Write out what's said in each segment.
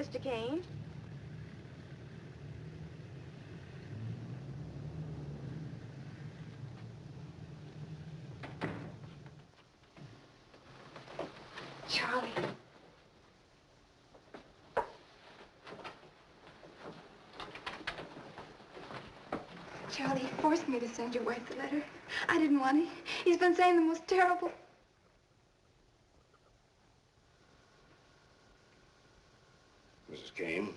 Mr. Kane. Charlie. Charlie, he forced me to send your wife the letter. I didn't want to. He's been saying the most terrible... Mrs. Kane,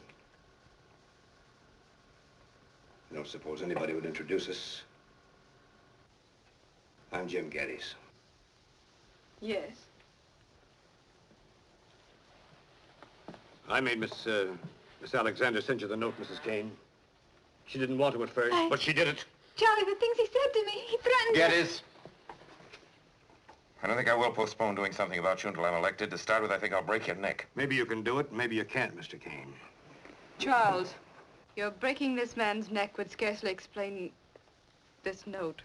I don't suppose anybody would introduce us. I'm Jim Gettys. Yes. I made Miss Alexander send you the note, Mrs. Kane. She didn't want to at first, but she did it. Charlie, the things he said to me, he threatened... Gettys. I don't think I will postpone doing something about you until I'm elected. To start with, I think I'll break your neck. Maybe you can do it, maybe you can't, Mr. Kane. Charles, your breaking this man's neck would scarcely explain this note.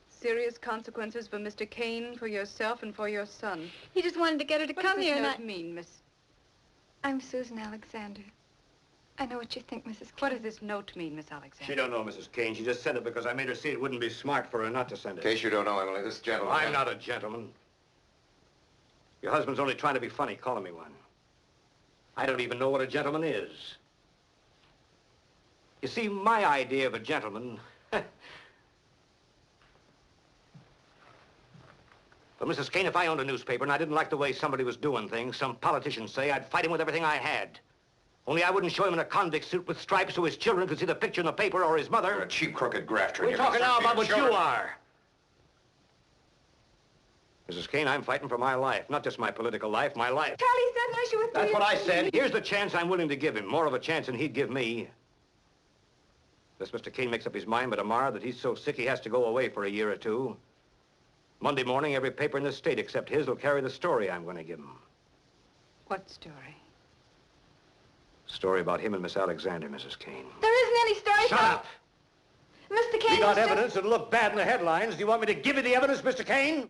Serious consequences for Mr. Kane, for yourself, and for your son. He just wanted to get her to come here, and What does this note mean, Miss? I'm Susan Alexander. I know what you think, Mrs. Kane. What does this note mean, Miss Alexander? She don't know, Mrs. Kane. She just sent it because I made her see it wouldn't be smart for her not to send it. In case you don't know, Emily, this gentleman... I'm not a gentleman. Your husband's only trying to be funny, calling me one. I don't even know what a gentleman is. You see, my idea of a gentleman... But, Mrs. Kane, if I owned a newspaper and I didn't like the way somebody was doing things, some politicians say, I'd fight him with everything I had. Only I wouldn't show him in a convict suit with stripes so his children could see the picture in the paper or his mother. You're a cheap, crooked grafter. We're talking now about what you are. Mrs. Kane, I'm fighting for my life, not just my political life, my life. Charlie said unless you were... That's what I said. Here's the chance I'm willing to give him, more of a chance than he'd give me. Unless Mr. Kane makes up his mind by tomorrow that he's so sick he has to go away for a year or two. Monday morning, every paper in the state except his will carry the story I'm going to give him. What story? Story about him and Miss Alexander, Mrs. Kane. There isn't any story... Shut up! Mr. Kane... You got evidence that'll look bad in the headlines. Do you want me to give you the evidence, Mr. Kane?